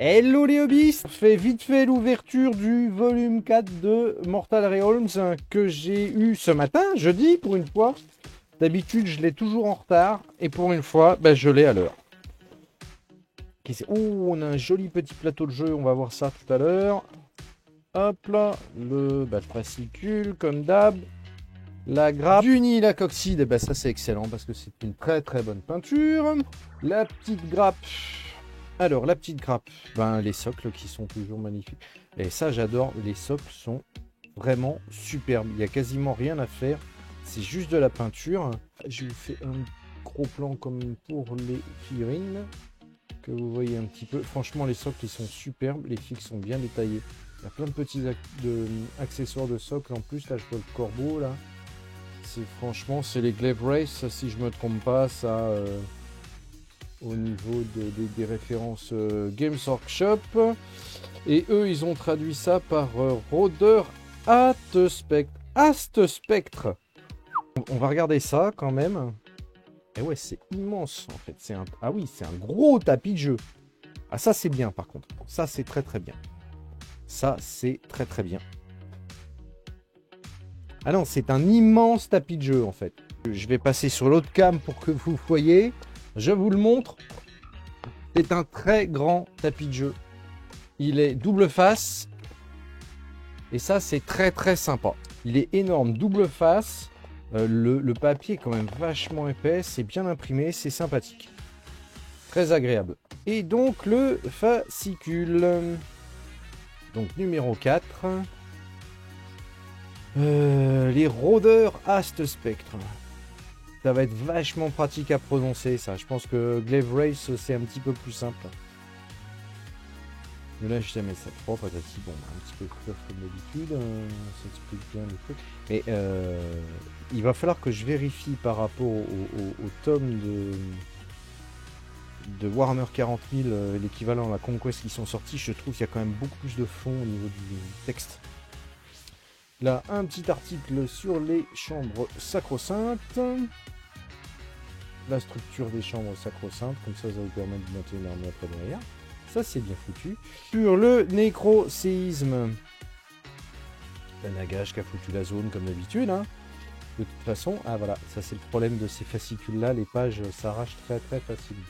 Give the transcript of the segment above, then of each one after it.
Hello les hobbies, on fait vite fait l'ouverture du volume 4 de Mortal Realms que j'ai eu ce matin, jeudi pour une fois. D'habitude je l'ai toujours en retard et pour une fois je l'ai à l'heure. Oh, on a un joli petit plateau de jeu, on va voir ça tout à l'heure. Hop là, le fascicule comme d'hab. La grappe d'Uni, la coccyde, ça c'est excellent parce que c'est une très très bonne peinture. La petite grappe. Alors, la petite grappe, les socles qui sont toujours magnifiques. Et ça, j'adore. Les socles sont vraiment superbes. Il n'y a quasiment rien à faire. C'est juste de la peinture. Je vous fais un gros plan comme pour les figurines. Que vous voyez un petit peu. Franchement, les socles, ils sont superbes. Les figues sont bien détaillées. Il y a plein de petits accessoires de socles. En plus, là, je vois le corbeau, là. Franchement, c'est les Glaive Race, si je me trompe pas, ça... au niveau des références Games Workshop. Et eux, ils ont traduit ça par Rhoder Astspectre. On va regarder ça quand même. Et ouais, c'est immense en fait. Ah oui, c'est un gros tapis de jeu. Ah ça, c'est bien par contre. Ça, c'est très très bien. Ça, c'est très très bien. Ah non, c'est un immense tapis de jeu en fait. Je vais passer sur l'autre cam pour que vous voyez. Je vous le montre. C'est un très grand tapis de jeu. Il est double face. Et ça, c'est très très sympa. Il est énorme, double face. Le papier est quand même vachement épais. C'est bien imprimé, c'est sympathique. Très agréable. Et donc, le fascicule. Donc, numéro 4. Les Rhoder Astspectre. Ça va être vachement pratique à prononcer, ça. Je pense que Glaive Race, c'est un petit peu plus simple. Mais là, je jamais ça propre, patati. Bon, un petit peu plus comme d'habitude. Ça explique bien le truc. Mais il va falloir que je vérifie par rapport au tome de Warhammer 40 000, l'équivalent à la Conquest qui sont sortis. Je trouve qu'il y a quand même beaucoup plus de fond au niveau du texte. Là, un petit article sur les chambres sacro-saintes. La structure des chambres sacro-saintes, comme ça vous permet de monter une armée après derrière. Ça, c'est bien foutu. Sur le nécroséisme. Le Nagash qui a foutu la zone comme d'habitude. Hein. De toute façon, ah voilà, ça c'est le problème de ces fascicules-là. Les pages s'arrachent très très facilement.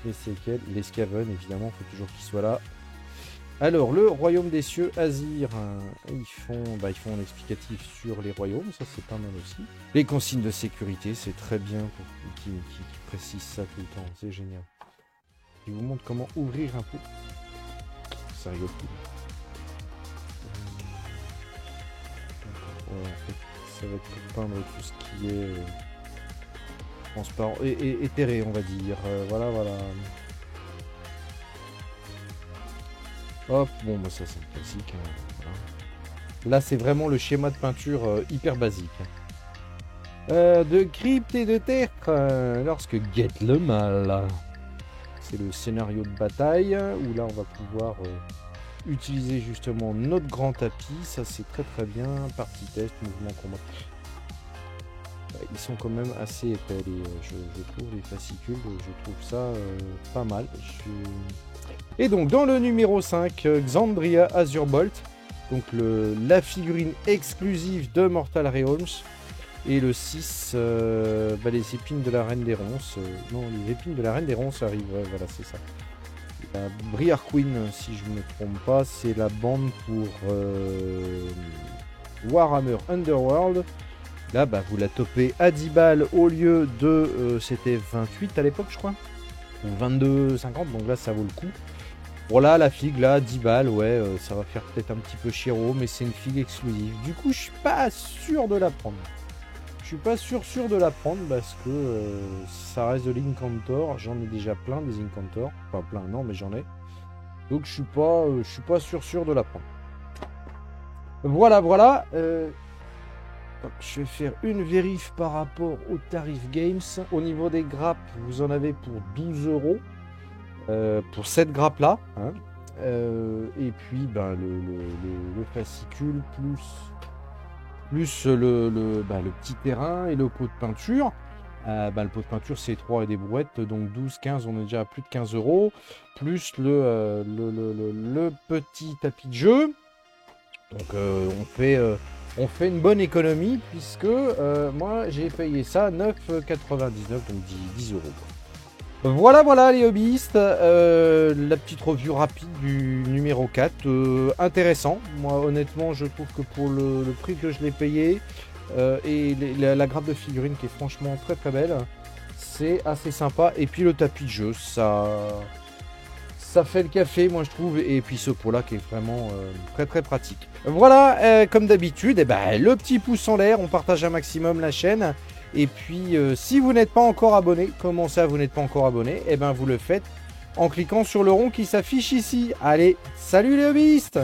Les séquelles, les scaven, évidemment, il faut toujours qu'ils soient là. Alors, le royaume des cieux, Azir, ils font un explicatif sur les royaumes, ça c'est pas mal aussi. Les consignes de sécurité, c'est très bien pour qui précisent ça tout le temps, c'est génial. Je vous montre comment ouvrir un peu. Ça rigole plus. Ouais, en fait, ça va être pour peindre tout ce qui est transparent et éthéré, on va dire. Voilà. Hop, bon, ça c'est classique. Voilà. Là, c'est vraiment le schéma de peinture hyper basique. De crypte et de tertre, lorsque guette le mal. C'est le scénario de bataille, où là, on va pouvoir utiliser justement notre grand tapis. Ça, c'est très très bien. Partie test, mouvement, combat. Ils sont quand même assez épais, je trouve, les fascicules. Je trouve ça pas mal. Et donc dans le numéro 5, Xandria Azure Bolt, donc la figurine exclusive de Mortal Realms. Et le 6, les épines de la Reine des Ronces. Non, les épines de la Reine des Ronces arrivent, ouais, voilà, c'est ça. La Briar Queen, si je ne me trompe pas, c'est la bande pour Warhammer Underworld. Là, vous la topez à 10 balles au lieu de, c'était 28 à l'époque, je crois. Ou 22,50, donc là, ça vaut le coup. Voilà, la figue, là, 10 balles, ouais, ça va faire peut-être un petit peu chéro, mais c'est une figue exclusive. Du coup, je suis pas sûr de la prendre. Je suis pas sûr de la prendre parce que ça reste de l'Incantor. J'en ai déjà plein des Incantor. Enfin, plein, non, mais j'en ai. Donc, je suis pas sûr de la prendre. Voilà. Je vais faire une vérif par rapport au tarif Games. Au niveau des grappes, vous en avez pour 12 € pour cette grappe là. Hein. Et puis le fascicule plus le petit terrain et le pot de peinture. Le pot de peinture c'est 3 et des brouettes, donc 12, 15, on est déjà à plus de 15 euros, plus le petit tapis de jeu. Donc on fait une bonne économie puisque moi j'ai payé ça 9,99, donc 10 euros. Voilà les hobbyistes, la petite revue rapide du numéro 4, intéressant. Moi honnêtement je trouve que pour le prix que je l'ai payé, et la grappe de figurines qui est franchement très très belle, c'est assez sympa. Et puis le tapis de jeu, ça fait le café moi je trouve, et puis ce pot là qui est vraiment très très pratique. Voilà, comme d'habitude, le petit pouce en l'air, on partage un maximum la chaîne. Et puis si vous n'êtes pas encore abonné, comment ça vous n'êtes pas encore abonné, vous le faites en cliquant sur le rond qui s'affiche ici. Allez, salut les hobbyistes!